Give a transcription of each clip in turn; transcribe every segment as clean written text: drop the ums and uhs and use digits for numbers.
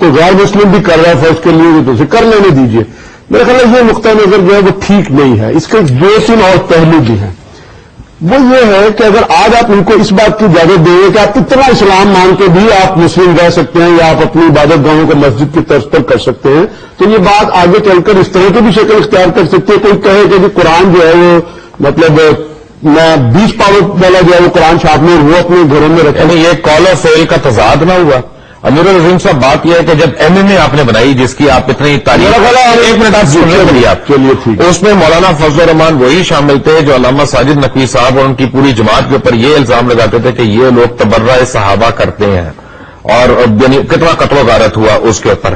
کوئی غیر مسلم بھی کر رہا ہے فرض کے لیے تو اسے کر لینے دیجیے. میرا خیال ہے یہ نقطہ نظر جو ہے وہ ٹھیک نہیں ہے. اس کے 2-3 اور پہلو بھی ہیں. وہ یہ ہے کہ اگر آج آپ ان کو اس بات کی اجازت دیں گے کہ آپ اتنا اسلام مان کے بھی آپ مسلم رہ سکتے ہیں یا آپ اپنی عبادت گاہوں کو مسجد کی طرز پر کر سکتے ہیں, تو یہ بات آگے چل کر اس طرح کی بھی شکل اختیار کر سکتے ہیں. کوئی کہے کہ قرآن جو ہے وہ مطلب میں 20 پاور والا جو ہے وہ قرآن چھاپنے وہ اپنے گھروں میں رکھے. یعنی یہ کال اور فیل کا تضاد نہ ہوا. امیر العظیم صاحب بات یہ ہے کہ جب ایم اے آپ نے بنائی جس کی آپ اتنی تعریف, ایک منٹ آپ سن لیں آپ, چلیے ٹھیک, اس میں مولانا فضل الرحمان وہی شامل تھے جو علامہ ساجد نقوی صاحب اور ان کی پوری جماعت کے اوپر یہ الزام لگاتے تھے کہ یہ لوگ تبرع صحابہ کرتے ہیں اور یعنی کتنا قتل و غارت ہوا اس کے اوپر.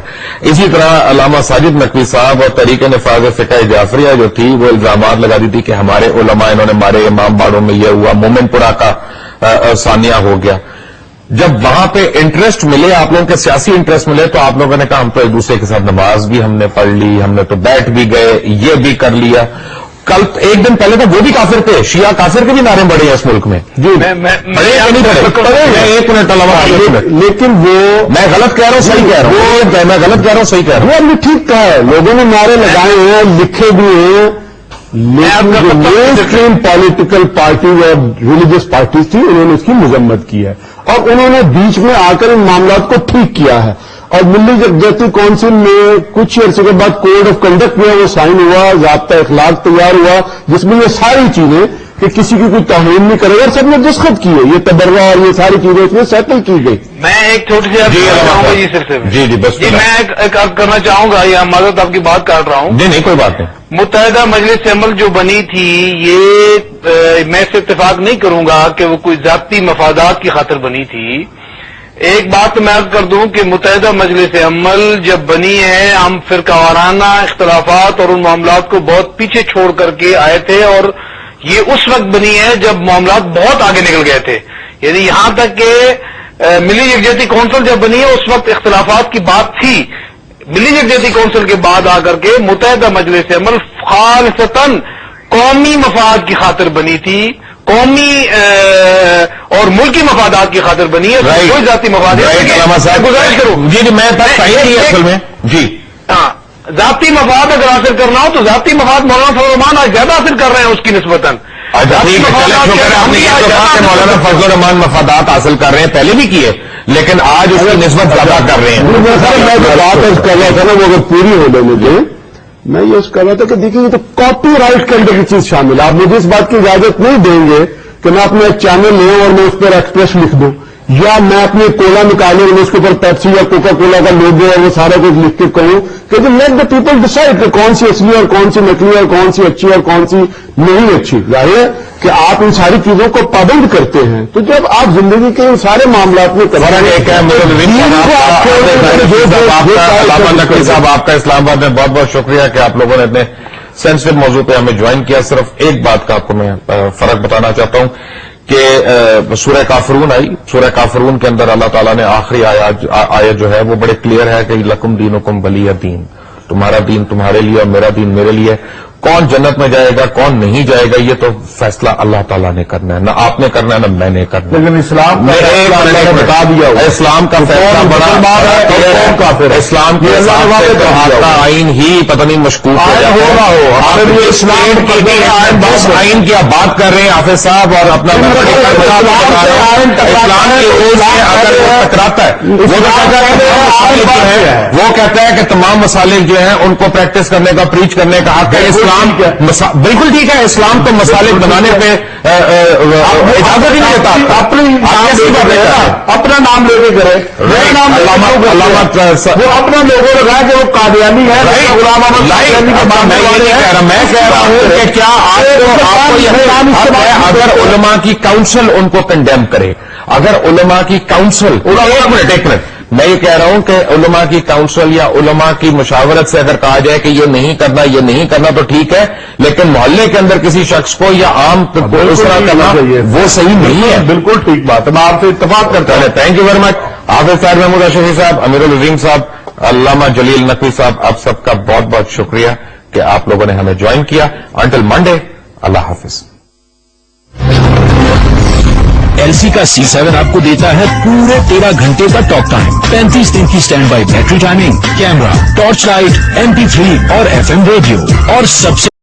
اسی طرح علامہ ساجد نقوی صاحب اور تحریک نفاذ فقہ جعفریہ جو تھی وہ الزامات لگا دی تھی کہ ہمارے علماء انہوں نے مارے, امام باڑوں میں یہ ہوا, مومن پورہ کا ثانیہ ہو گیا. جب وہاں پہ انٹرسٹ ملے, آپ لوگوں کے سیاسی انٹرسٹ ملے, تو آپ لوگوں نے کہا ہم تو ایک دوسرے کے ساتھ نماز بھی ہم نے پڑھ لی, ہم نے تو بیٹھ بھی گئے, یہ بھی کر لیا. کل ایک دن پہلے تو وہ بھی کافر تھے, شیعہ کافر کے بھی نعرے بڑے ہیں اس ملک میں. جی ایک منٹ علامہ, لیکن وہ میں غلط کہہ رہا ہوں صحیح کہہ رہا ہوں, میں غلط کہہ رہا ہوں صحیح کہہ رہا ہوں. وہ ٹھیک کہا ہے, لوگوں نے نعرے لگائے ہیں, لکھے بھی ہیں, لیکن جو مین اسٹریم پالیٹیکل پارٹیز اور ریلیجس پارٹیز تھی انہوں نے اس کی مذمت کی ہے اور انہوں نے بیچ میں آ کر ان معاملات کو ٹھیک کیا ہے. اور ملی یکجہتی کونسل میں کچھ عرصے کے بعد کوڈ آف کنڈکٹ جو ہے وہ سائن ہوا, ضابطہ اخلاق تیار ہوا, جس میں یہ ساری چیزیں کہ کسی کی کوئی توہین نہیں کرے گا, اور سب نے دستخط کیے, یہ تبرع اور یہ ساری چیزیں اس میں سیٹل کی گئی. میں ایک چھوٹی سی چاہوں گا جی بس میں ایک عرض کرنا چاہوں گا, یہ معذرت آپ کی بات کاٹ رہا ہوں. نہیں کوئی بات نہیں. متحدہ مجلس عمل جو بنی تھی یہ میں اس سے اتفاق نہیں کروں گا کہ وہ کوئی ذاتی مفادات کی خاطر بنی تھی. ایک بات میں عرض کر دوں کہ متحدہ مجلس عمل جب بنی ہے ہم فرقہ وارانہ اختلافات اور ان معاملات کو بہت پیچھے چھوڑ کر کے آئے تھے, اور یہ اس وقت بنی ہے جب معاملات بہت آگے نکل گئے تھے. یعنی یہاں تک کہ ملی یکجہتی کونسل جب بنی ہے اس وقت اختلافات کی بات تھی. ملی یکجہتی کونسل کے بعد آ کر کے متحدہ مجلس عمل خالصتاً قومی مفاد کی خاطر بنی تھی, قومی اور ملکی مفادات کی خاطر بنی ہے, کوئی ذاتی مفاد. گزارش کروں جی میں اصل میں جی ہاں, ذاتی مفاد اگر حاصل کرنا ہو تو ذاتی مفاد مولانا فضل الرحمان آج زیادہ حاصل کر رہے ہیں اس کی نسبتاً. مولانا فضل الرحمان مفادات حاصل کر رہے ہیں, پہلے بھی کیے, لیکن آج اس کی نسبت زیادہ کر رہے ہیں. میں جو بات کر رہا تھا نا وہ اگر پوری ہو لے مجھے, میں یہ کر رہا تھا کہ دیکھیے یہ تو کاپی رائٹ کے اندر کی چیز شامل ہے. آپ مجھے اس بات کی اجازت نہیں دیں گے کہ میں اپنا ایک چینل لوں اور میں اس پر ایکسپریس لکھ دوں, یا میں اپنے کولا نکالوں اور اس کے اوپر پیپسی یا کوکا کولا کا لوگو اور وہ سارا کچھ لکھ کے کہوں کہ لیٹ دا پیپل ڈیسائڈ کہ کون سی اصلی اور کون سی نکلی اور کون سی اچھی اور کون سی نہیں اچھی. ظاہر ہے کہ آپ ان ساری چیزوں کو پابند کرتے ہیں, تو جب آپ زندگی کے ان سارے معاملات میں علامہ نقوی صاحب آپ کا اسلام آباد میں بہت بہت شکریہ کہ آپ لوگوں نے اتنے سینسٹیو موضوع پہ ہمیں جوائن کیا. صرف ایک بات کا آپ کو میں فرق بتانا چاہتا ہوں کہ سورہ کافرون آئی, سورہ کافرون کے اندر اللہ تعالیٰ نے آخری آیت جو ہے وہ بڑے کلیئر ہے کہ لکم دینکم ولی دین, تمہارا دین تمہارے لیے اور میرا دین میرے لیے. کون جنت میں جائے گا کون نہیں جائے گا یہ تو فیصلہ اللہ تعالیٰ نے کرنا ہے, نہ آپ نے کرنا ہے نہ میں نے کرنا ہے. لیکن اسلام بتا دیا اسلام کا فیصلہ بڑا, اسلام کے کا آئین ہی پتہ نہیں مشکوک آئین کی آپ بات کر رہے ہیں حافظ صاحب, اور اپنا اسلام کے روز میں اگر وہ ٹکراتا ہے وہ کہتا ہے کہ تمام مسالے جو ہیں ان کو پریکٹس کرنے کا پریچ کرنے کا حق ہے. اسلام بالکل ٹھیک ہے, اسلام تو مسالے بنانے پہ اجازت ہی نہیں دیتا. اپنا نام لے کے کرے, وہ اپنا لوگوں لگا کہ وہ قادیانی ہے. میں کہہ رہا ہوں کہ کیا اگر علماء کی کاؤنسل ان کو کنڈیم کرے, اگر علماء کی کاؤنسل ایک منٹ میں یہ کہہ رہا ہوں کہ علماء کی کاؤنسل یا علماء کی مشاورت سے اگر کہا جائے کہ یہ نہیں کرنا یہ نہیں کرنا تو ٹھیک ہے, لیکن محلے کے اندر کسی شخص کو یا عام اس طرح کرنا وہ صحیح نہیں ہے. بالکل ٹھیک بات ہے, میں آپ سے اتفاق کرتا ہوں. Thank you very much. حافظ طاہر محمود اشرفی صاحب, امیر العظیم صاحب, علامہ جلیل نقوی صاحب, آپ سب کا بہت بہت شکریہ کہ آپ لوگوں نے ہمیں جوائن کیا. انٹل منڈے, اللہ حافظ. LC کا C7 آپ کو دیتا ہے پورے 13 گھنٹے کا ٹاک ٹائم، 35 دن کی stand by battery timing, camera, torch light, MP3 اور FM ریڈیو، اور سب سے